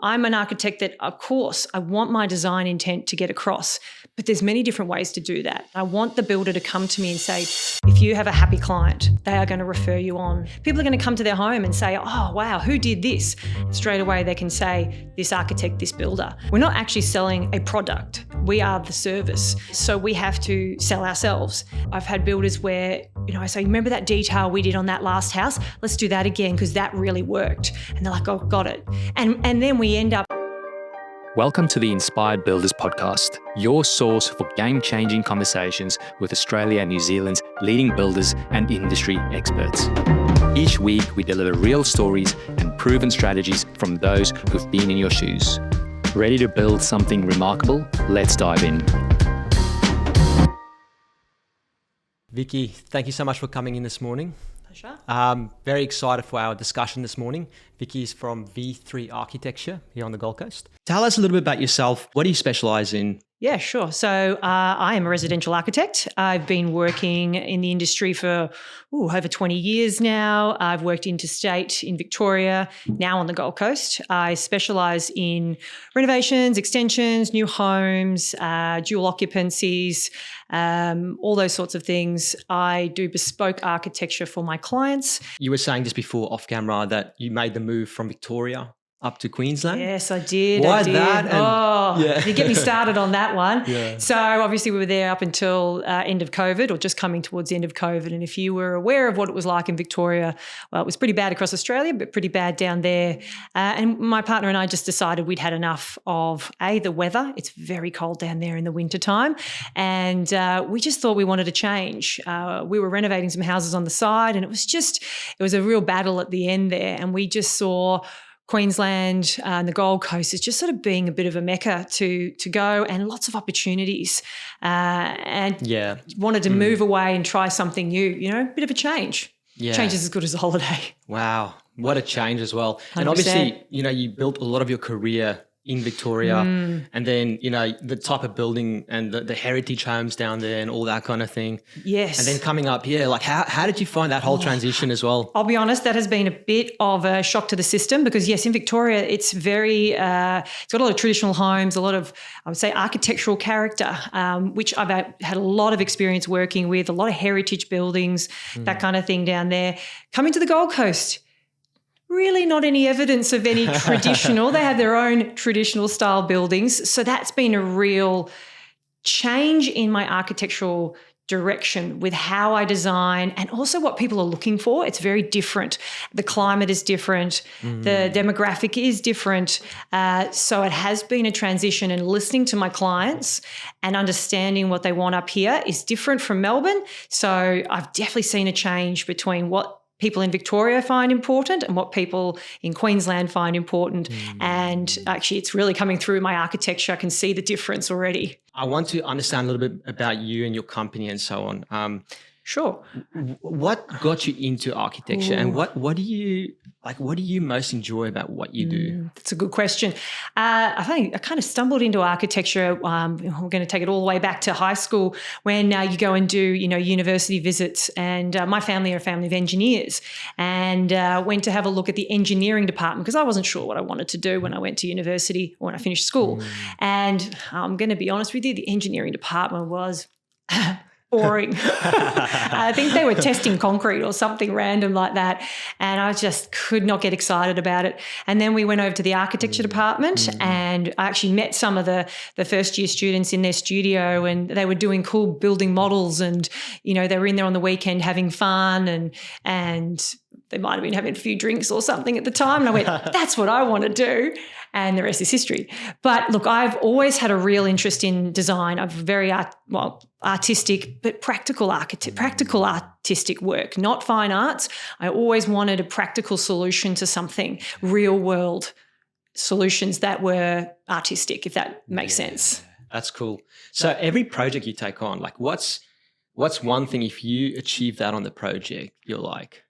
I'm an architect that, of course, I want my design intent to get across, but there's many different ways to do that. I want the builder to come to me and say, if you have a happy client, they are going to refer you on. People are going to come to their home and say, oh, wow, who did this? Straight away, they can say, this architect, this builder. We're not actually selling a product. We are the service. So we have to sell ourselves. I've had builders where, I say, remember that detail we did on that last house? Let's do that again because that really worked. And they're like, oh, got it. And then we end up. Welcome to the Inspired Builders podcast, your source for game-changing conversations with Australia and New Zealand's leading builders and industry experts. Each week, we deliver real stories and proven strategies from those who've been in your shoes. Ready to build something remarkable? Let's dive in. Vicky, thank you so much for coming in this morning. Pleasure. Very excited for our discussion this morning. Vicky is from V3 Architecture here on the Gold Coast. Tell us a little bit about yourself. What do you specialise in? Yeah, sure. So I am a residential architect. I've been working in the industry for over 20 years now. I've worked interstate in Victoria, now on the Gold Coast. I specialise in renovations, extensions, new homes, dual occupancies, all those sorts of things. I do bespoke architecture for my clients. You were saying just before off camera that you made the move from Victoria up to Queensland? Yes, I did. Why I did. that? You get me started on that one. Yeah. So obviously we were there up until end of COVID, or just coming towards the end of COVID. And if you were aware of what it was like in Victoria, well, it was pretty bad across Australia, but pretty bad down there. And my partner and I just decided we'd had enough of the weather. It's very cold down there in the wintertime. And we just thought we wanted to change. We were renovating some houses on the side, and it was a real battle at the end there. And we just saw Queensland and the Gold Coast is just sort of being a bit of a mecca to go, and lots of opportunities, and wanted to move away and try something new, a bit of a change. Yeah. Change is as good as a holiday. Wow. What a change as well. 100%. And obviously, you built a lot of your career in Victoria, and then, the type of building and the heritage homes down there and all that kind of thing. Yes. And then coming up here, like how did you find that whole transition as well? I'll be honest, that has been a bit of a shock to the system because, yes, in Victoria, it's very, it's got a lot of traditional homes, a lot of, I would say, architectural character, which I've had a lot of experience working with, a lot of heritage buildings, that kind of thing down there. Coming to the Gold Coast, really not any evidence of any traditional. They have their own traditional style buildings. So that's been a real change in my architectural direction with how I design and also what people are looking for. It's very different. The climate is different. The demographic is different. So it has been a transition, and listening to my clients and understanding what they want up here is different from Melbourne. So I've definitely seen a change between what people in Victoria find important and what people in Queensland find important. And actually, it's really coming through my architecture. I can see the difference already. I want to understand a little bit about you and your company and so on. Sure. What got you into architecture, and what do you most enjoy about what you do? That's a good question. I think I kind of stumbled into architecture. We're going to take it all the way back to high school when you go and do, university visits. And my family are a family of engineers, and went to have a look at the engineering department because I wasn't sure what I wanted to do when I went to university or when I finished school. And I'm going to be honest with you, the engineering department was boring. I think they were testing concrete or something random like that. And I just could not get excited about it. And then we went over to the architecture department, and I actually met some of the first year students in their studio, and they were doing cool building models, and, they were in there on the weekend having fun, and they might have been having a few drinks or something at the time. And I went, that's what I want to do. And the rest is history. But look, I've always had a real interest in design. I'm very artistic, but practical artistic work, not fine arts. I always wanted a practical solution to something, real world solutions that were artistic, if that makes sense. That's cool. So every project you take on, like what's one thing, if you achieve that on the project, you're like,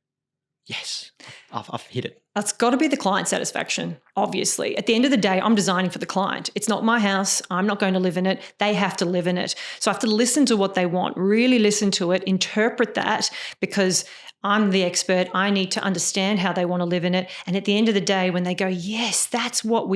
yes, I've hit it. That's got to be the client satisfaction, obviously. At the end of the day, I'm designing for the client. It's not my house. I'm not going to live in it. They have to live in it. So I have to listen to what they want, really listen to it, interpret that, because I'm the expert. I need to understand how they want to live in it. And at the end of the day, when they go, yes, that's what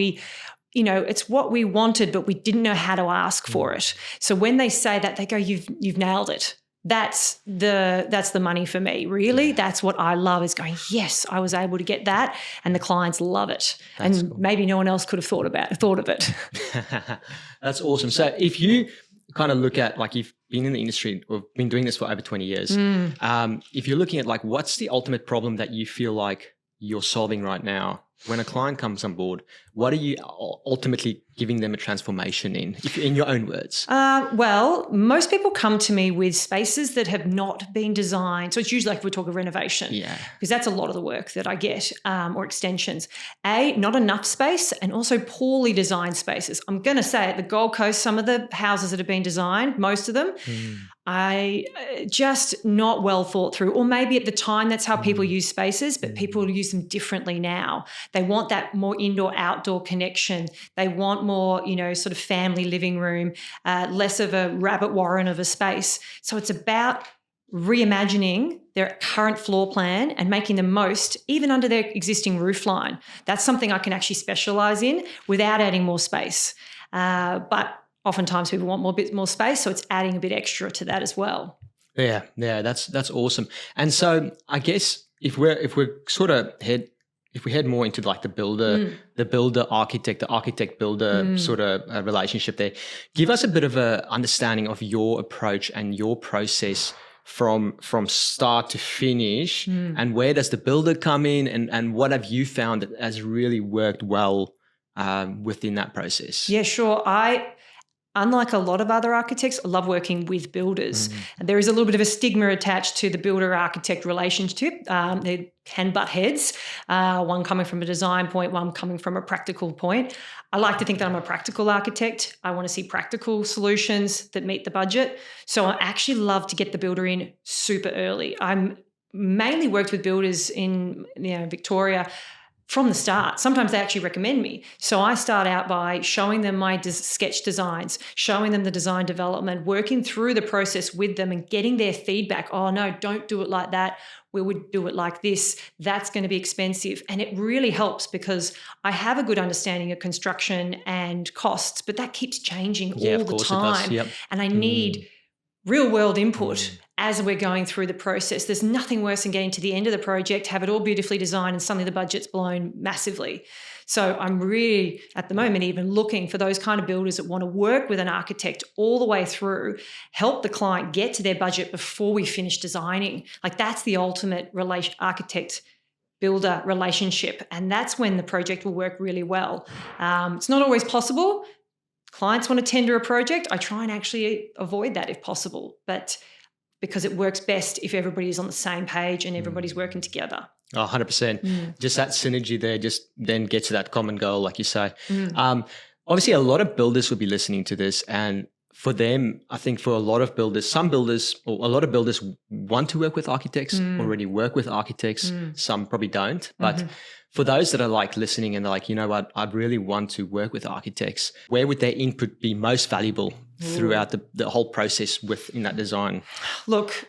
it's what we wanted, but we didn't know how to ask for it. So when they say that, they go, you've nailed it. That's the money for me, really. Yeah. That's what I love, is going, yes, I was able to get that, and the clients love it. That's cool. Maybe no one else could have thought of it. That's awesome. So if you kind of look at, like, you've been in the industry or been doing this for over 20 years, if you're looking at, like, what's the ultimate problem that you feel like you're solving right now? When a client comes on board, what are you ultimately giving them a transformation in your own words? Well, most people come to me with spaces that have not been designed. So it's usually like we talk of renovation, because that's a lot of the work that I get, or extensions. Not enough space, and also poorly designed spaces. I'm going to say at the Gold Coast, some of the houses that have been designed, most of them, I just not well thought through. Or maybe at the time that's how people use spaces, but people use them differently now. They want that more indoor-outdoor connection. They want more, sort of family living room, less of a rabbit warren of a space. So it's about reimagining their current floor plan and making the most, even under their existing roof line. That's something I can actually specialize in without adding more space. But oftentimes people want bit more space, so it's adding a bit extra to that as well. Yeah, that's awesome. And so I guess if we're sort of if we head more into like the builder architect, the architect builder sort of relationship there, give us a bit of a understanding of your approach and your process from start to finish, and where does the builder come in, and what have you found that has really worked well within that process? Yeah, sure. Unlike a lot of other architects, I love working with builders. And there is a little bit of a stigma attached to the builder-architect relationship. They can butt heads, one coming from a design point, one coming from a practical point. I like to think that I'm a practical architect. I want to see practical solutions that meet the budget. So I actually love to get the builder in super early. I'm mainly worked with builders in Victoria from the start. Sometimes they actually recommend me. So I start out by showing them my sketch designs, showing them the design development, working through the process with them and getting their feedback. Oh, no, don't do it like that. We would do it like this. That's going to be expensive. And it really helps because I have a good understanding of construction and costs, but that keeps changing all the time. Yep. And I need real world input as we're going through the process. There's nothing worse than getting to the end of the project, have it all beautifully designed, and suddenly the budget's blown massively. So I'm really, at the moment, even looking for those kind of builders that want to work with an architect all the way through, help the client get to their budget before we finish designing. Like, that's the ultimate architect-builder relationship. And that's when the project will work really well. It's not always possible. Clients want to tender a project. I try and actually avoid that if possible, but because it works best if everybody's on the same page and everybody's working together. Oh, 100%. Just that synergy there just then gets to that common goal, like you say. Obviously, a lot of builders will be listening to this, and for them, I think for a lot of builders, a lot of builders want to work with architects, already work with architects. Some probably don't, but for those that are like listening and they're like, you know what, I'd really want to work with architects, where would their input be most valuable throughout the whole process within that design? Look,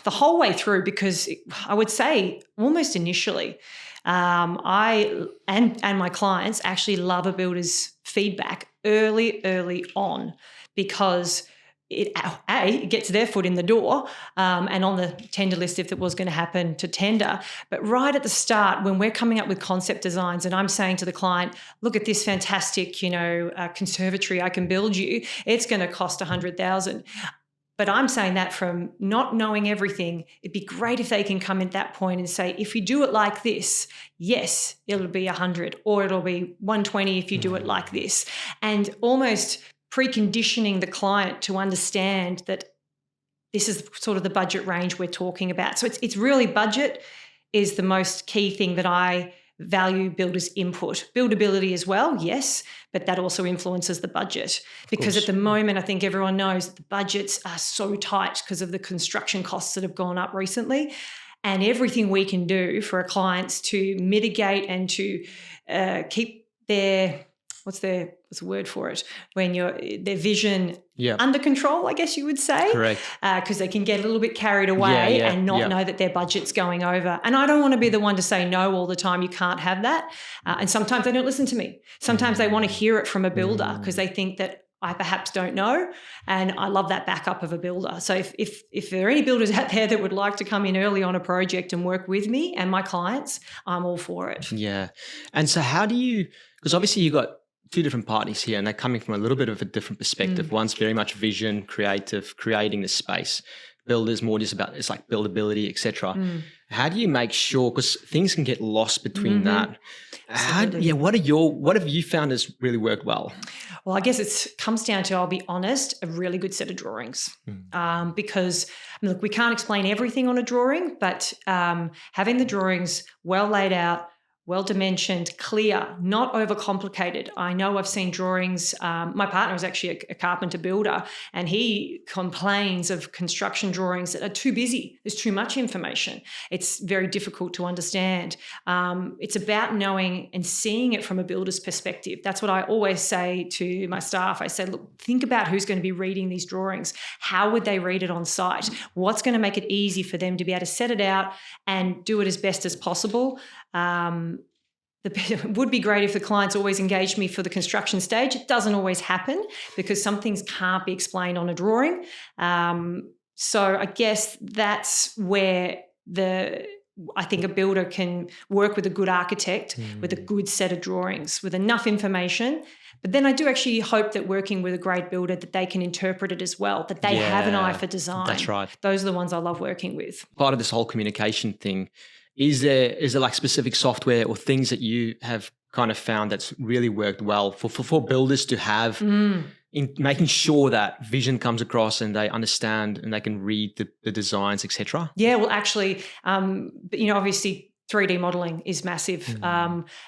the whole way through, because I would say almost initially, I and my clients actually love a builder's feedback early on, because it gets their foot in the door and on the tender list if it was going to happen to tender. But right at the start, when we're coming up with concept designs and I'm saying to the client, look at this fantastic, conservatory I can build you, it's going to cost $100,000. But I'm saying that from not knowing everything. It'd be great if they can come at that point and say, if you do it like this, yes, it'll be 100, or it'll be 120 if you do it like this. And almost preconditioning the client to understand that this is sort of the budget range we're talking about. So it's really, budget is the most key thing that I value builders' input. Buildability as well, yes, but that also influences the budget, because at the moment I think everyone knows that the budgets are so tight because of the construction costs that have gone up recently. and everything we can do for our clients to mitigate and to keep their what's the word for it, when their vision under control, I guess you would say. Correct. Because they can get a little bit carried away and not know that their budget's going over. And I don't want to be the one to say no all the time. You can't have that. And sometimes they don't listen to me. Sometimes they want to hear it from a builder because they think that I perhaps don't know. And I love that backup of a builder. So if there are any builders out there that would like to come in early on a project and work with me and my clients, I'm all for it. Yeah. And so how do you, because obviously you've got two different parties here and they're coming from a little bit of a different perspective. One's very much vision, creative, creating the space. Builders more just about, it's like buildability, etc. How do you make sure, because things can get lost between that. What have you found has really worked well? Well, I guess it comes down to, I'll be honest, a really good set of drawings. Because look, we can't explain everything on a drawing, but having the drawings well laid out, well-dimensioned, clear, not overcomplicated. I know I've seen drawings. My partner is actually a carpenter builder, and he complains of construction drawings that are too busy. There's too much information. It's very difficult to understand. It's about knowing and seeing it from a builder's perspective. That's what I always say to my staff. I say, look, think about who's going to be reading these drawings. How would they read it on site? What's going to make it easy for them to be able to set it out and do it as best as possible? It would be great if the clients always engaged me for the construction stage. It doesn't always happen because some things can't be explained on a drawing. So I guess that's where I think a builder can work with a good architect with a good set of drawings, with enough information. But then I do actually hope that working with a great builder that they can interpret it as well, that they have an eye for design. That's right. Those are the ones I love working with. Part of this whole communication thing, is there like specific software or things that you have kind of found that's really worked well for builders to have in making sure that vision comes across and they understand and they can read the designs, etc.? Yeah, well, actually, obviously 3D modeling is massive,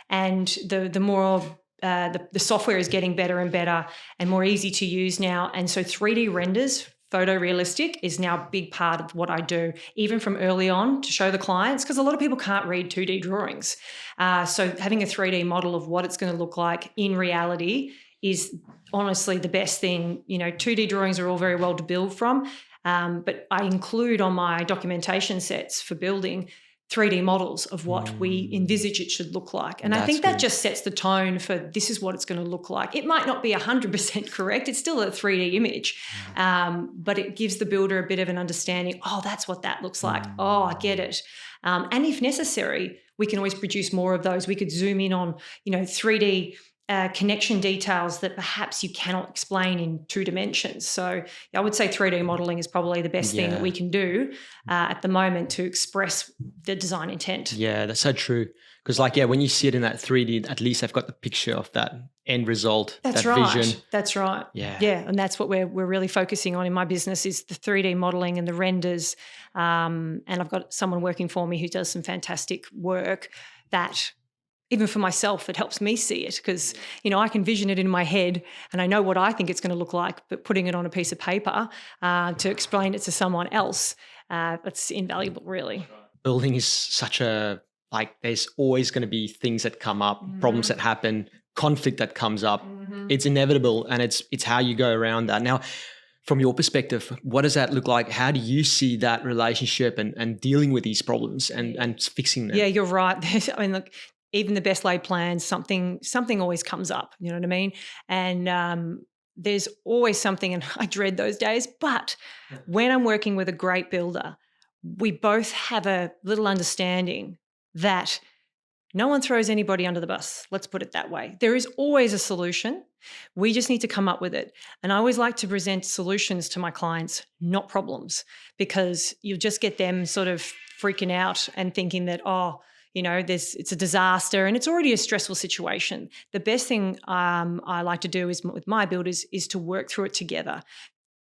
and the more the software is getting better and better and more easy to use now, and so 3D renders. Photorealistic is now a big part of what I do, even from early on to show the clients, because a lot of people can't read 2D drawings. So having a 3D model of what it's going to look like in reality is honestly the best thing. 2D drawings are all very well to build from, but I include on my documentation sets for building 3D models of what we envisage it should look like. And I think that just sets the tone for this is what it's going to look like. It might not be 100% correct. It's still a 3D image, but it gives the builder a bit of an understanding, oh, that's what that looks like. Oh, I get it. And if necessary, we can always produce more of those. We could zoom in on, 3D connection details that perhaps you cannot explain in 2 dimensions. So I would say 3D modeling is probably the best thing that we can do at the moment to express the design intent. Yeah, that's so true. Because when you see it in that 3D, at least I've got the picture of that end result, that vision. That's right. Yeah. And that's what we're really focusing on in my business is the 3D modeling and the renders. And I've got someone working for me who does some fantastic work that even for myself, it helps me see it because, I can vision it in my head and I know what I think it's going to look like, but putting it on a piece of paper to explain it to someone else, it's invaluable, really. Building is such there's always going to be things that come up, problems that happen, conflict that comes up. It's inevitable and it's how you go around that. Now, from your perspective, what does that look like? How do you see that relationship and dealing with these problems and fixing them? Yeah, you're right. Look, even the best laid plans, something always comes up, you know what I mean? And there's always something, and I dread those days. But when I'm working with a great builder, we both have a little understanding that no one throws anybody under the bus. Let's put it that way. There is always a solution. We just need to come up with it. And I always like to present solutions to my clients, not problems, because you'll just get them sort of freaking out and thinking that, it's a disaster and it's already a stressful situation. The best thing I like to do is with my builders is to work through it together.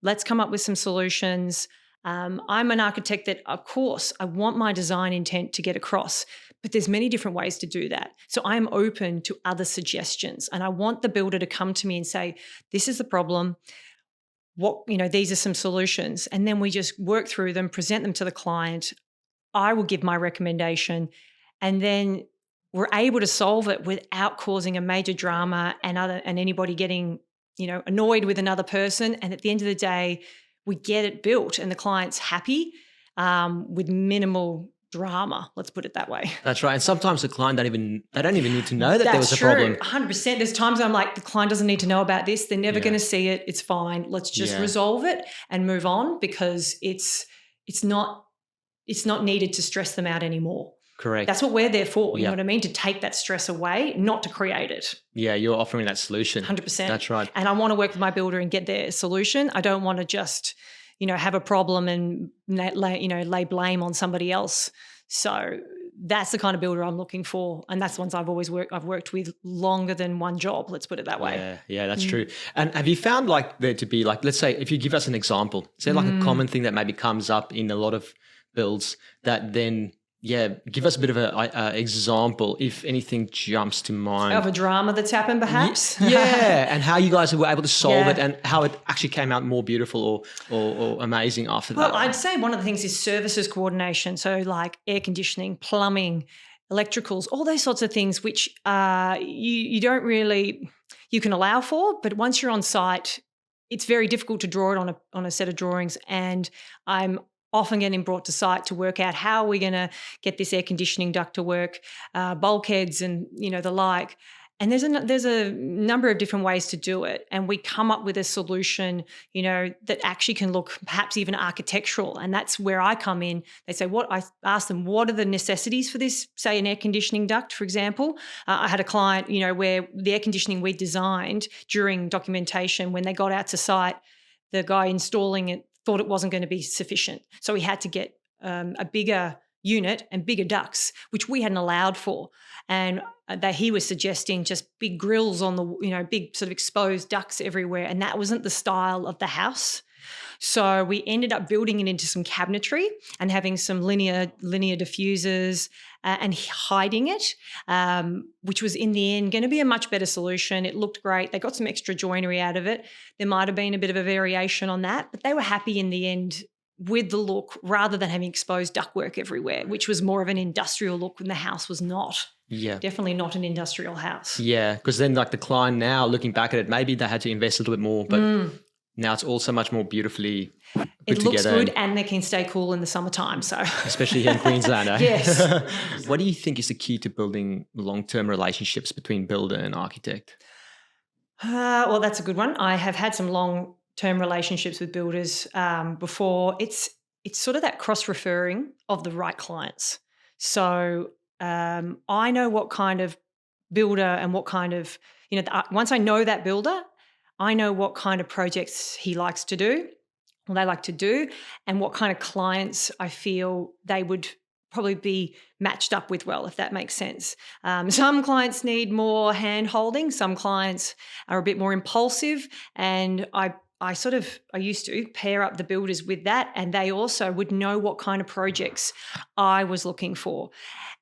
Let's come up with some solutions. I'm an architect that, of course, I want my design intent to get across, but there's many different ways to do that. So I'm open to other suggestions and I want the builder to come to me and say, this is the problem. These are some solutions. And then we just work through them, present them to the client. I will give my recommendation, and then we're able to solve it without causing a major drama and anybody getting, annoyed with another person. And at the end of the day, we get it built and the client's happy with minimal drama. Let's put it that way. That's right. And sometimes the client don't even need to know that there was a true. problem. 100%. There's times I'm like, the client doesn't need to know about this. They're never going to see it. It's fine. Let's just resolve it and move on, because it's not needed to stress them out anymore. Correct. That's what we're there for. You know what I mean? To take that stress away, not to create it. Yeah, you're offering that solution. 100%. That's right. And I want to work with my builder and get their solution. I don't want to just, have a problem and lay blame on somebody else. So that's the kind of builder I'm looking for, and that's the ones I've worked with longer than one job. Let's put it that way. Yeah, that's true. And have you found there to be let's say, if you give us an example, is there a common thing that maybe comes up in a lot of builds that then? Yeah, give us a bit of an example, if anything jumps to mind. Of a drama that's happened, perhaps? Yeah, and how you guys were able to solve it, and how it actually came out more beautiful or amazing after that. Well, I'd say one of the things is services coordination. So like air conditioning, plumbing, electricals, all those sorts of things which you don't really, you can allow for, but once you're on site, it's very difficult to draw it on a set of drawings, and I'm often getting brought to site to work out how we're going to get this air conditioning duct to work, bulkheads and, the like. And there's a number of different ways to do it. And we come up with a solution, that actually can look perhaps even architectural. And that's where I come in. They say, I ask them, what are the necessities for this, say an air conditioning duct, for example? I had a client, where the air conditioning we designed during documentation, when they got out to site, the guy installing it thought it wasn't going to be sufficient. So we had to get a bigger unit and bigger ducts, which we hadn't allowed for. And that he was suggesting just big grills on the, big sort of exposed ducts everywhere. And that wasn't the style of the house. So we ended up building it into some cabinetry and having some linear diffusers and hiding it, which was in the end going to be a much better solution. It looked great. They got some extra joinery out of it. There might have been a bit of a variation on that, but they were happy in the end with the look, rather than having exposed ductwork everywhere, which was more of an industrial look when the house was not. Yeah. Definitely not an industrial house. Yeah, because then the client now looking back at it, maybe they had to invest a little bit more, but now it's all so much more beautifully put together. It looks good, and they can stay cool in the summertime. So, especially here in Queensland. Yes. What do you think is the key to building long-term relationships between builder and architect? Well, that's a good one. I have had some long-term relationships with builders before. It's sort of that cross-referring of the right clients. So I know what kind of builder and what kind of, once I know that builder, I know what kind of projects he likes to do, or they like to do, and what kind of clients I feel they would probably be matched up with well, if that makes sense. Some clients need more hand-holding. Some clients are a bit more impulsive, and I used to pair up the builders with that, and they also would know what kind of projects I was looking for.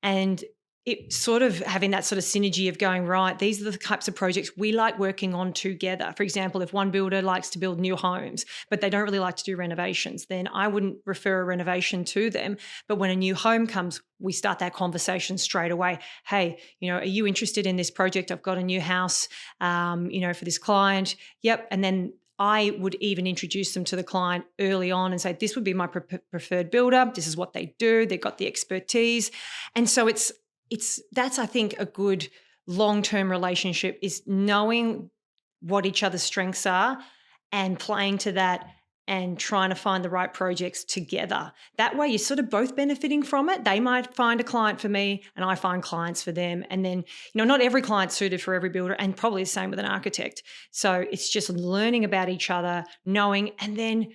And it sort of having that sort of synergy of going, right, these are the types of projects we like working on together. For example, if one builder likes to build new homes, but they don't really like to do renovations, then I wouldn't refer a renovation to them. But when a new home comes, we start that conversation straight away. Hey, are you interested in this project? I've got a new house, for this client. Yep. And then I would even introduce them to the client early on and say, this would be my preferred builder. This is what they do. They've got the expertise. And so that's, I think, a good long-term relationship, is knowing what each other's strengths are and playing to that and trying to find the right projects together. That way you're sort of both benefiting from it. They might find a client for me and I find clients for them. And then, not every client's suited for every builder, and probably the same with an architect. So it's just learning about each other, knowing, and then,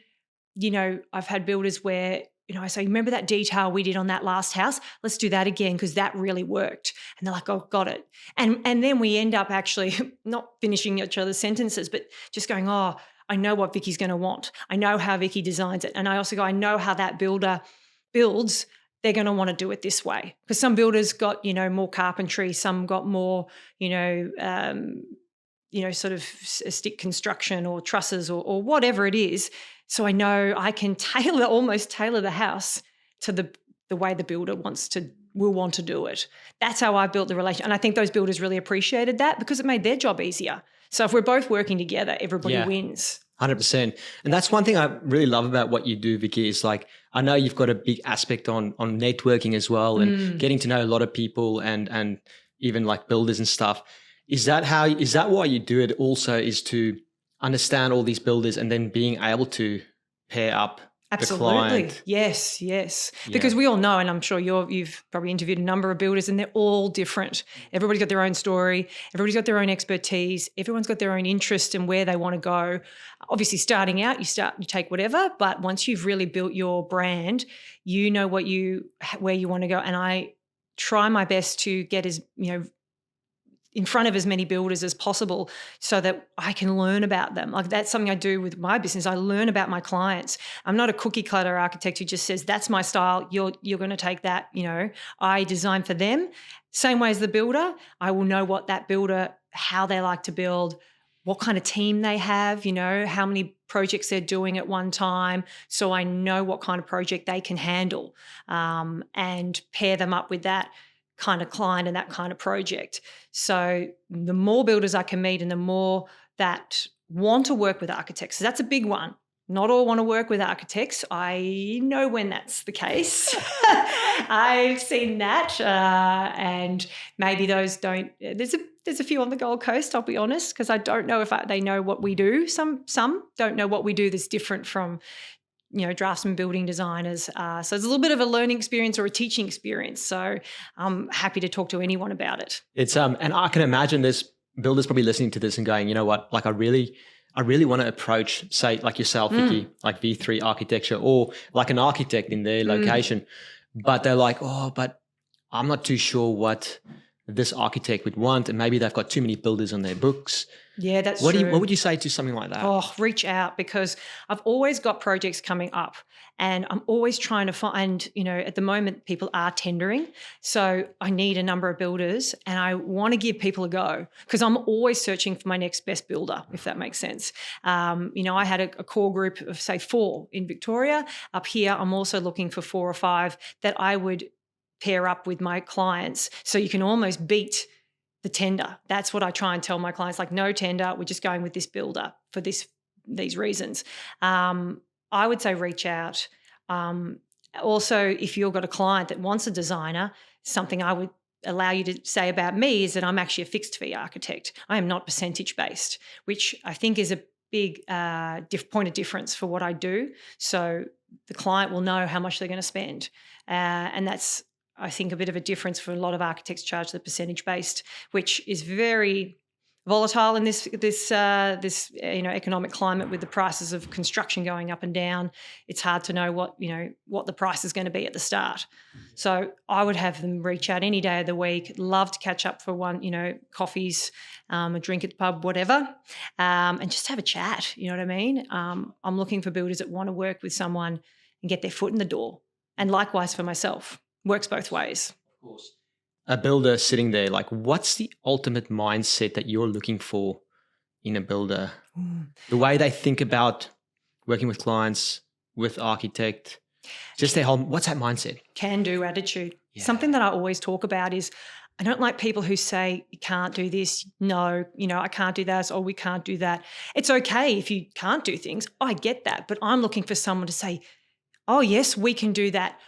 I've had builders where, I say, remember that detail we did on that last house? Let's do that again because that really worked. And they're like, oh, got it. And then we end up actually not finishing each other's sentences, but just going, oh, I know what Vicky's going to want. I know how Vicky designs it. And I also go, I know how that builder builds. They're going to want to do it this way. Because some builders got, more carpentry, some got more, sort of stick construction or trusses or whatever it is. So I know I can almost tailor the house to the the way the builder will want to do it. That's how I built the relationship. And I think those builders really appreciated that because it made their job easier. So if we're both working together, everybody wins. 100%. And that's one thing I really love about what you do, Vicky, is like, I know you've got a big aspect on networking as well and getting to know a lot of people and even like builders and stuff. Is that why you do it also, is to understand all these builders and then being able to pair up Absolutely. the client? Yes. Because we all know, and I'm sure you've probably interviewed a number of builders and they're all different. Everybody's got their own story. Everybody's got their own expertise. Everyone's got their own interest in where they want to go. Obviously, starting out, you take whatever, but once you've really built your brand, you know where you want to go. And I try my best to get in front of as many builders as possible so that I can learn about them. Like that's something I do with my business. I learn about my clients. I'm not a cookie cutter architect who just says, that's my style. You're going to take that, I design for them. Same way as the builder, I will know what that builder, how they like to build, what kind of team they have, how many projects they're doing at one time. So I know what kind of project they can handle and pair them up with that kind of client and that kind of project. So the more builders I can meet and the more that want to work with architects, so that's a big one. Not all want to work with architects. I know when that's the case. I've seen that, and maybe those don't. There's a few on the Gold Coast, I'll be honest, because I don't know if they know what we do. Some don't know what we do that's different from draftsmen, building designers. So it's a little bit of a learning experience or a teaching experience. So I'm happy to talk to anyone about it. It's and I can imagine there's builders probably listening to this and going, you know what, like I really want to approach, say, like yourself, Vicky, like V3 Architecture or like an architect in their location, but they're like, oh, but I'm not too sure what this architect would want, and maybe they've got too many builders on their books. Yeah, that's true. What would you say to something like that? Oh, reach out, because I've always got projects coming up and I'm always trying to find, at the moment people are tendering. So I need a number of builders and I want to give people a go because I'm always searching for my next best builder, if that makes sense. I had a core group of, say, 4 in Victoria. Up here, I'm also looking for 4 or 5 that I would pair up with my clients so you can almost beat the tender. That's what I try and tell my clients, like, no tender, we're just going with this builder for these reasons. I would say reach out. Also, if you've got a client that wants a designer, something I would allow you to say about me is that I'm actually a fixed fee architect. I am not percentage based, which I think is a big point of difference for what I do. So the client will know how much they're going to spend. And that's, I think, a bit of a difference for a lot of architects charge the percentage based, which is very volatile in this economic climate with the prices of construction going up and down. It's hard to know what the price is going to be at the start. So I would have them reach out any day of the week. Love to catch up for one, coffees, a drink at the pub, whatever, and just have a chat. You know what I mean? I'm looking for builders that want to work with someone and get their foot in the door, and likewise for myself. Works both ways. Of course. A builder sitting there, like, what's the ultimate mindset that you're looking for in a builder? The way they think about working with clients, with architect, just their whole, what's that mindset? Can-do attitude. Yeah. Something that I always talk about is I don't like people who say, you can't do this. No, I can't do that, or we can't do that. It's okay if you can't do things. I get that. But I'm looking for someone to say, oh, yes, we can do that.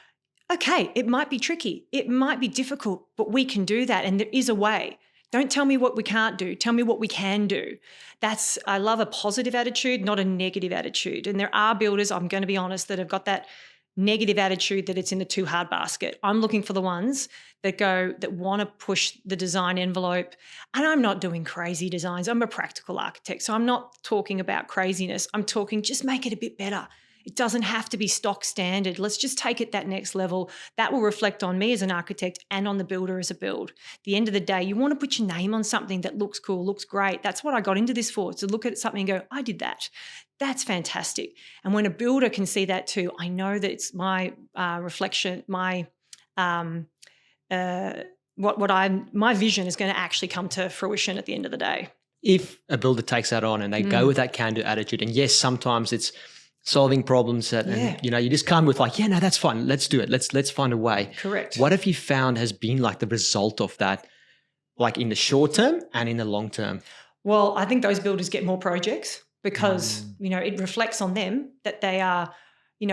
Okay, it might be tricky. It might be difficult, but we can do that. And there is a way. Don't tell me what we can't do. Tell me what we can do. I love a positive attitude, not a negative attitude. And there are builders, I'm going to be honest, that have got that negative attitude that it's in the too hard basket. I'm looking for the ones that want to push the design envelope. And I'm not doing crazy designs. I'm a practical architect. So I'm not talking about craziness. I'm talking just make it a bit better. It doesn't have to be stock standard. Let's just take it that next level. That will reflect on me as an architect and on the builder as a build. At the end of the day, you want to put your name on something that looks cool, looks great. That's what I got into this for, to look at something and go, I did that. That's fantastic. And when a builder can see that too, I know that it's my reflection, my my vision is going to actually come to fruition at the end of the day. If a builder takes that on and they go with that can-do attitude, and yes, sometimes it's solving problems that, Yeah. and you just come with like, yeah, no, that's fine. Let's do it. Let's find a way. Correct. What have you found has been like the result of that, like in the short term and in the long term? Well, I think those builders get more projects because, it reflects on them that they are,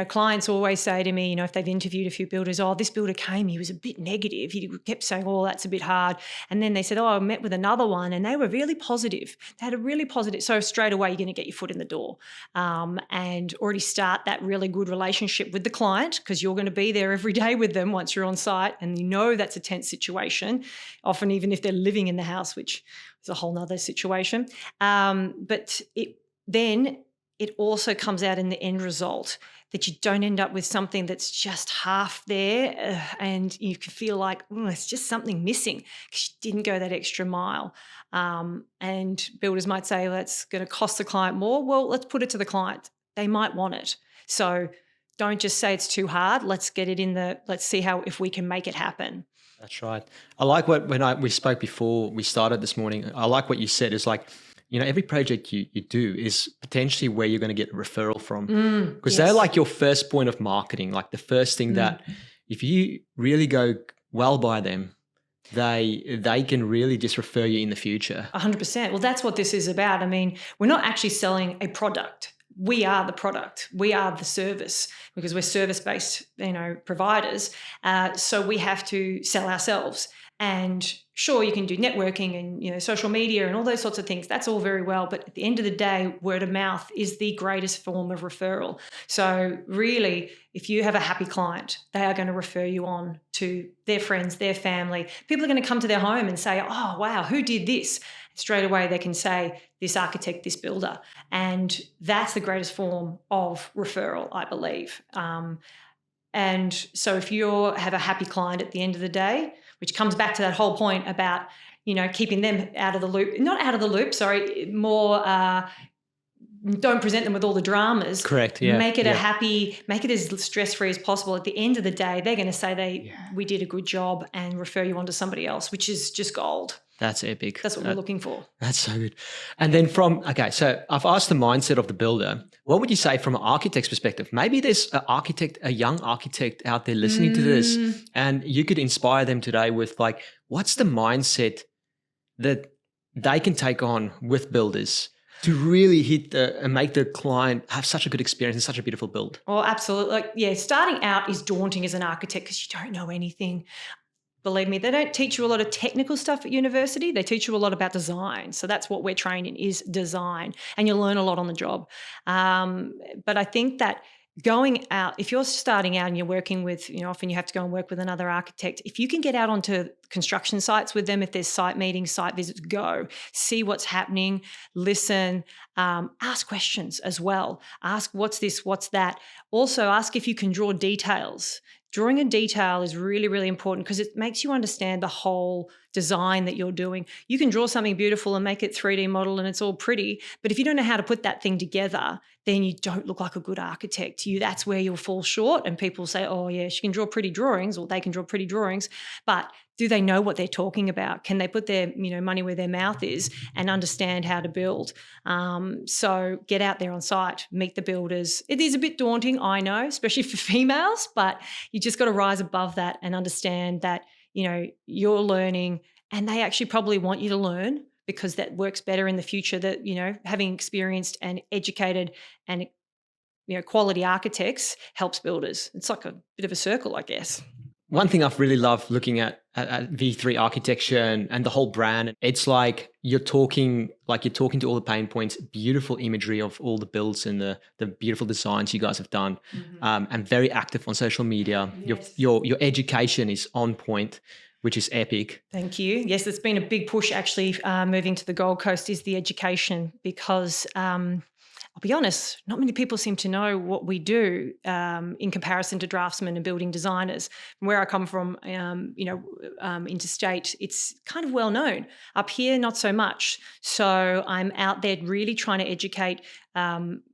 clients always say to me, if they've interviewed a few builders, oh, this builder came, he was a bit negative. He kept saying, oh, that's a bit hard. And then they said, oh, I met with another one and they were really positive. They had a really positive. So straight away, you're going to get your foot in the door and already start that really good relationship with the client because you're going to be there every day with them once you're on site. And that's a tense situation, often even if they're living in the house, which is a whole nother situation. But it also comes out in the end result that you don't end up with something that's just half there and you can feel like, it's just something missing because you didn't go that extra mile. And builders might say, well, that's going to cost the client more. Well, let's put it to the client. They might want it. So don't just say it's too hard. Let's get it let's see if we can make it happen. That's right. I like when we spoke before we started this morning, I like what you said is like, every project you do is potentially where you're going to get a referral from because they're like your first point of marketing, like the first thing that if you really go well by them, they can really just refer you in the future. 100%. Well, that's what this is about. I mean, we're not actually selling a product. We are the product. We are the service because we're service-based, providers. So we have to sell ourselves. And sure, you can do networking and, social media and all those sorts of things. That's all very well. But at the end of the day, word of mouth is the greatest form of referral. So really, if you have a happy client, they are going to refer you on to their friends, their family. People are going to come to their home and say, oh, wow, who did this? Straight away, they can say, this architect, this builder. And that's the greatest form of referral, I believe. And so if you have a happy client at the end of the day, which comes back to that whole point about, keeping them out of the loop, not out of the loop, sorry, more don't present them with all the dramas. Correct, yeah. Make it make it as stress-free as possible. At the end of the day, they're going to say we did a good job and refer you on to somebody else, which is just gold. That's epic. That's what we're looking for. That's so good. And then so I've asked the mindset of the builder. What would you say from an architect's perspective? Maybe there's a young architect out there listening to this and you could inspire them today with like, what's the mindset that they can take on with builders to really hit and make the client have such a good experience and such a beautiful build? Oh, absolutely. Starting out is daunting as an architect because you don't know anything. Believe me, they don't teach you a lot of technical stuff at university. They teach you a lot about design. So that's what we're trained in is design. And you'll learn a lot on the job. But I think that going out, if you're starting out and you're working with, often you have to go and work with another architect. If you can get out onto construction sites with them, if there's site meetings, site visits, go. See what's happening, listen, ask questions as well. Ask what's this, what's that. Also ask if you can draw details. Drawing a detail is really, really important because it makes you understand the whole design that you're doing. You can draw something beautiful and make it 3D model and it's all pretty, but if you don't know how to put that thing together, then you don't look like a good architect. That's where you'll fall short and people say, oh yeah, she can draw pretty drawings or they can draw pretty drawings, but do they know what they're talking about? Can they put their money where their mouth is and understand how to build? So get out there on site, meet the builders. It is a bit daunting, I know, especially for females, but you just got to rise above that and understand that, you're learning and they actually probably want you to learn because that works better in the future that, having experienced and educated and, quality architects helps builders. It's like a bit of a circle, I guess. One thing I've really loved looking at V3 architecture and the whole brand, it's like you're talking to all the pain points, beautiful imagery of all the builds and the beautiful designs you guys have done, and very active on social media. Yes. Your education is on point, which is epic. Thank you. Yes, it's been a big push actually moving to the Gold Coast is the education because I'll be honest, not many people seem to know what we do in comparison to draftsmen and building designers. From where I come from, interstate, it's kind of well known. Up here, not so much. So I'm out there really trying to educate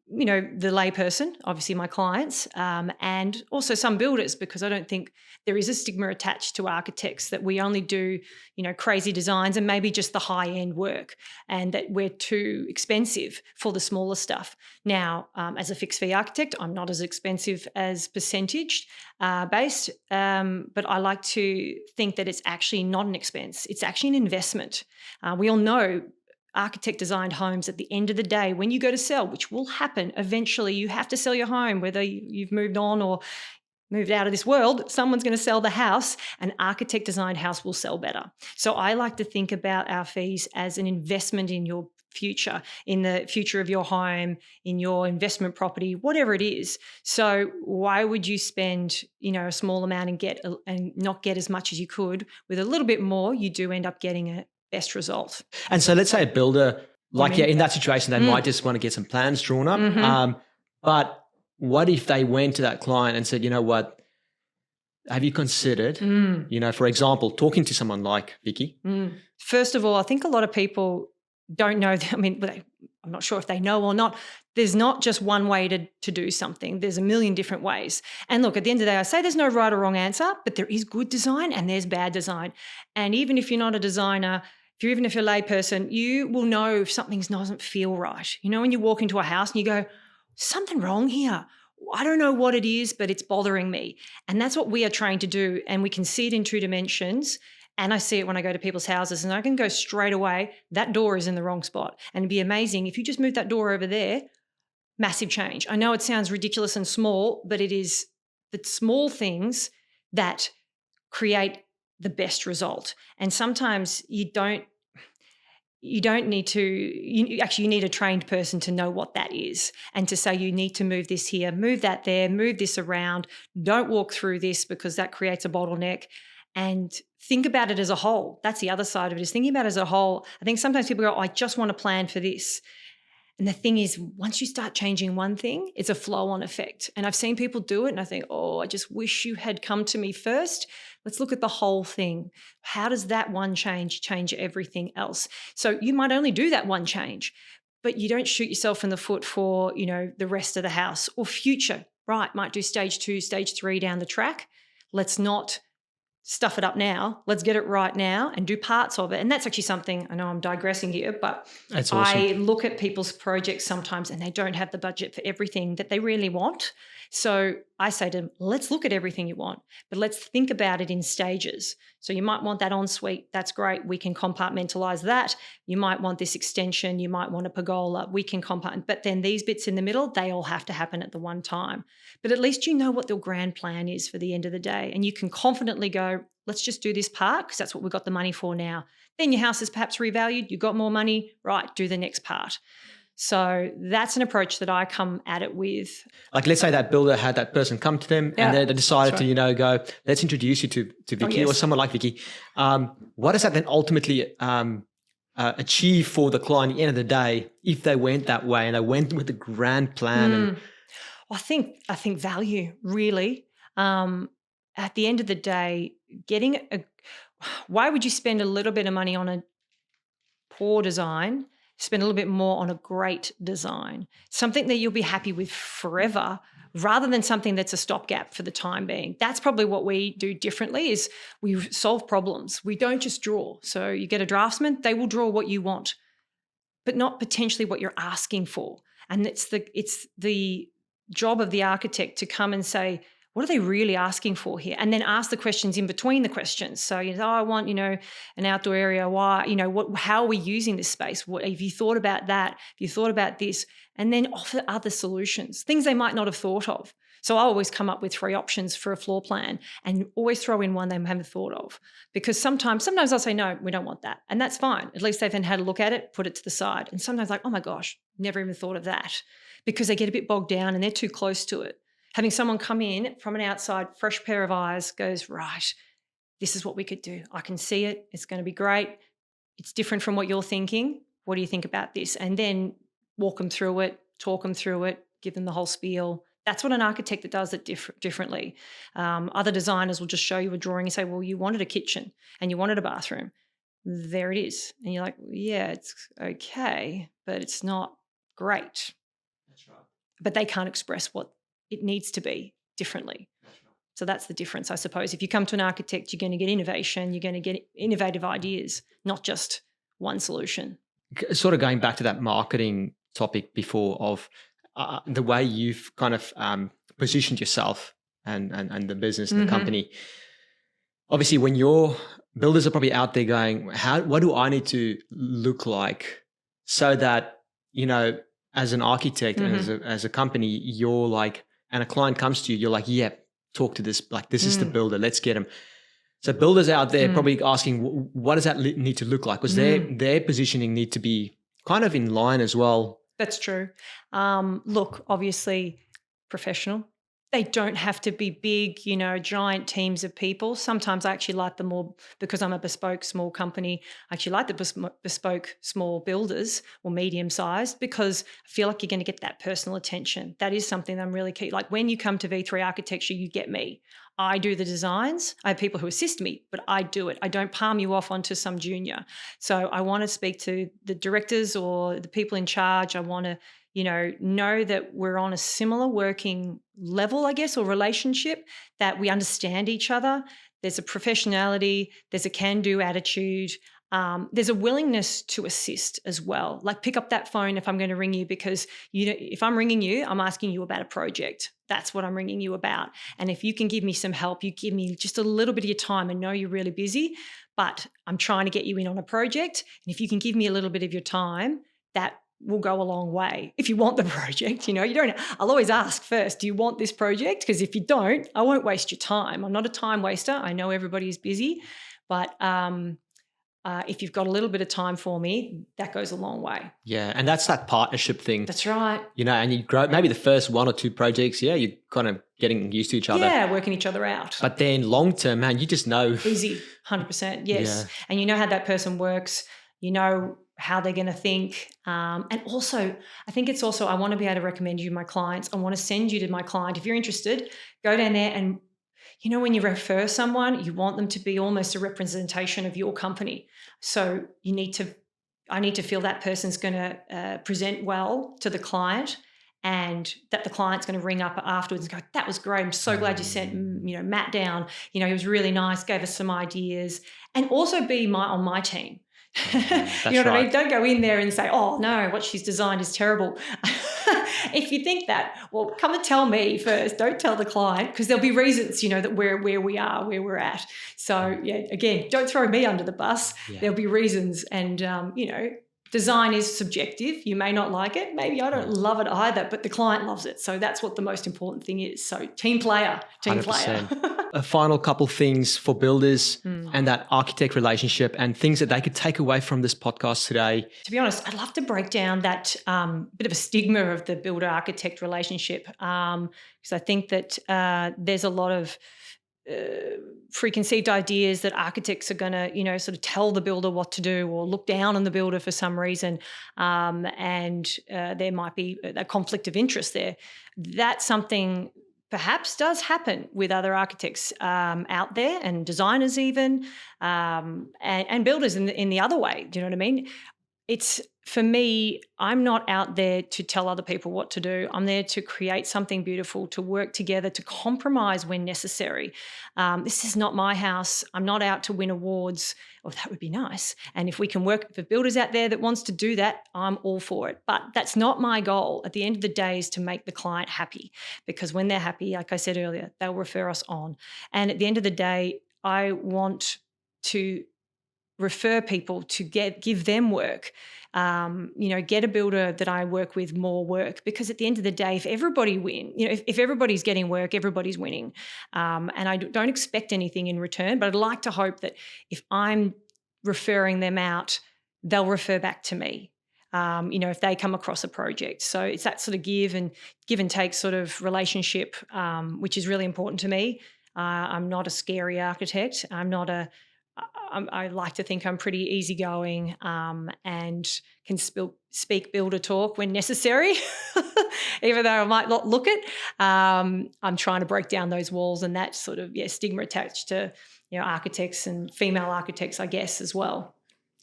the layperson, obviously my clients, and also some builders, because I don't think there is a stigma attached to architects that we only do, crazy designs and maybe just the high-end work, and that we're too expensive for the smaller stuff. Now, as a fixed fee architect, I'm not as expensive as percentage based, but I like to think that it's actually not an expense. It's actually an investment. We all know architect designed homes, at the end of the day, when you go to sell, which will happen eventually, you have to sell your home, whether you've moved on or moved out of this world, someone's going to sell the house. An architect designed house will sell better. So I like to think about our fees as an investment in your future, in the future of your home, in your investment property, whatever it is. So why would you spend, a small amount and not get as much as you could? With a little bit more, you do end up getting a best result. And so let's say a builder, in that situation, they might just want to get some plans drawn up. Mm-hmm. But what if they went to that client and said, you know what, have you considered, for example, talking to someone like Vicky? First of all, I think a lot of people don't know. I'm not sure if they know or not. There's not just one way to do something. There's a million different ways. And look, at the end of the day, I say there's no right or wrong answer, but there is good design and there's bad design. And even if you're not a designer, even if you're a layperson, you will know if something doesn't feel right. When you walk into a house and you go, something wrong here. I don't know what it is, but it's bothering me. And that's what we are trying to do. And we can see it in 2 dimensions. And I see it when I go to people's houses, and I can go straight away, that door is in the wrong spot. And it'd be amazing if you just move that door over there, massive change. I know it sounds ridiculous and small, but it is the small things that create the best result. And sometimes you don't need to, you need a trained person to know what that is, and to say you need to move this here, move that there, move this around, don't walk through this because that creates a bottleneck. And think about it as a whole. That's the other side of it, is thinking about it as a whole. I think sometimes people go, I just want to plan for this. And the thing is, once you start changing one thing, it's a flow-on effect. And I've seen people do it and I think, I just wish you had come to me first. Let's look at the whole thing. How does that one change everything else? So you might only do that one change, but you don't shoot yourself in the foot for, the rest of the house or future. Right, might do stage 2, stage 3 down the track. Let's not stuff it up now. Let's get it right now and do parts of it. And that's actually something, I know I'm digressing here, but that's awesome. I look at people's projects sometimes and they don't have the budget for everything that they really want. So I say to them, let's look at everything you want, but let's think about it in stages. So you might want that ensuite. That's great. We can compartmentalize that. You might want this extension. You might want a pergola. We can compartment. But then these bits in the middle, they all have to happen at the one time. But at least you know what the grand plan is for the end of the day. And you can confidently go, let's just do this part because that's what we've got the money for now. Then your house is perhaps revalued. You've got more money. Right, do the next part. So that's an approach that I come at it with. Like, let's say that builder had that person come to them and they decided to, go, let's introduce you to Vicky or someone like Vicky. What does that then ultimately achieve for the client at the end of the day if they went that way and they went with the grand plan? I think value, really. At the end of the day, why would you spend a little bit of money on a poor design, spend a little bit more on a great design, something that you'll be happy with forever, rather than something that's a stopgap for the time being? That's probably what we do differently, is we solve problems. We don't just draw. So you get a draftsman, they will draw what you want, but not potentially what you're asking for. And it's the job of the architect to come and say, what are they really asking for here? And then ask the questions in between the questions. So, I want, an outdoor area. Why, how are we using this space? What have you thought about that? Have you thought about this? And then offer other solutions, things they might not have thought of. So I always come up with 3 options for a floor plan and always throw in one they haven't thought of. Because sometimes I'll say, no, we don't want that. And that's fine. At least they've then had a look at it, put it to the side. And sometimes like, oh my gosh, never even thought of that, because they get a bit bogged down and they're too close to it. Having someone come in from an outside, fresh pair of eyes, goes, right, this is what we could do. I can see it. It's going to be great. It's different from what you're thinking. What do you think about this? And then walk them through it, talk them through it, give them the whole spiel. That's what an architect that does it differently. Other designers will just show you a drawing and say, well, you wanted a kitchen and you wanted a bathroom. There it is. And you're like, yeah, it's okay, but it's not great. That's right. but they can't express what it needs to be differently. So that's the difference, I suppose. If you come to an architect, you're going to get innovation, you're going to get innovative ideas, not just one solution. Sort of going back to that marketing topic before of the way you've kind of positioned yourself and the business and the company. Obviously, when your builders are probably out there going, what do I need to look like so that, as an architect and as a company, you're like, and a client comes to you, you're like, yeah, talk to this, like this is the builder, let's get him. So builders out there probably asking, what does that need to look like? Because their positioning need to be kind of in line as well. That's true. Look, obviously professional. They don't have to be big, giant teams of people. Sometimes I actually like the more, because I'm a bespoke small company, I actually like the bespoke small builders or medium-sized, because I feel like you're going to get that personal attention. That is something I'm really key. Like when you come to V3 Architecture, you get me. I do the designs. I have people who assist me, but I do it. I don't palm you off onto some junior. So I want to speak to the directors or the people in charge. I want to know that we're on a similar working level, I guess, or relationship, that we understand each other. There's a professionality, there's a can-do attitude, there's a willingness to assist as well. Like pick up that phone if I'm going to ring you, because if I'm ringing you, I'm asking you about a project. That's what I'm ringing you about. And if you can give me some help, you give me just a little bit of your time. I know you're really busy, but I'm trying to get you in on a project. And if you can give me a little bit of your time, that will go a long way. If you want the project, I'll always ask first, do you want this project? Because if you don't, I won't waste your time. I'm not a time waster. I know everybody is busy, but if you've got a little bit of time for me, that goes a long way. Yeah, and that's that partnership thing. That's right. And you grow, maybe the first one or two projects, you're kind of getting used to each other. Yeah, working each other out. But then long term, man, you just know. Easy, 100%, yes. Yeah. And you know how that person works, how they're going to think. And also, I think it's also, I want to be able to recommend you to my clients. I want to send you to my client. If you're interested, go down there and, when you refer someone, you want them to be almost a representation of your company. So I need to feel that person's going to present well to the client, and that the client's going to ring up afterwards and go, that was great. I'm so glad you sent, Matt down. He was really nice, gave us some ideas, and also be on my team. You know what I mean? Don't go in there and say, oh, no, what she's designed is terrible. If you think that, well, come and tell me first. Don't tell the client, because there'll be reasons, that where we are, where we're at. So, again, don't throw me under the bus. Yeah. There'll be reasons. And, design is subjective. You may not like it. Maybe I don't love it either, but the client loves it. So that's what the most important thing is. So team player. 100%. A final couple things for builders and that architect relationship, and things that they could take away from this podcast today. To be honest, I'd love to break down that bit of a stigma of the builder-architect relationship, because I think that there's a lot of preconceived ideas that architects are going to, sort of tell the builder what to do or look down on the builder for some reason, and there might be a conflict of interest there. That's something perhaps does happen with other architects out there, and designers even, and builders in the other way. Do you know what I mean? It's, for me, I'm not out there to tell other people what to do. I'm there to create something beautiful, to work together, to compromise when necessary. This is not my house. I'm not out to win awards. Oh, that would be nice. And if we can work for builders out there that wants to do that, I'm all for it. But that's not my goal. At the end of the day is to make the client happy, because when they're happy, like I said earlier, they'll refer us on. And at the end of the day, I want to refer people to give them work, get a builder that I work with more work, because at the end of the day, if everybody if everybody's getting work, everybody's winning. And I don't expect anything in return, but I'd like to hope that if I'm referring them out, they'll refer back to me. If they come across a project. So it's that sort of give and take sort of relationship, which is really important to me. I'm not a scary architect. I like to think I'm pretty easygoing, and can speak builder talk when necessary, even though I might not look it. I'm trying to break down those walls and that sort of stigma attached to architects and female architects, I guess, as well.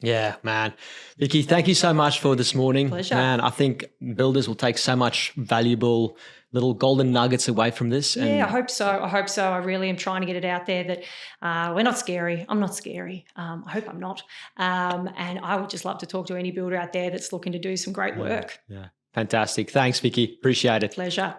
Yeah, man. Vicky, thank you so much for this morning. Pleasure. Man, I think builders will take so much valuable little golden nuggets away from this. And Yeah, I hope so. I really am trying to get it out there that we're not scary. I'm not scary. I hope I'm not. And I would just love to talk to any builder out there that's looking to do some great work. yeah, fantastic. Thanks, Vicky. Appreciate it. Pleasure.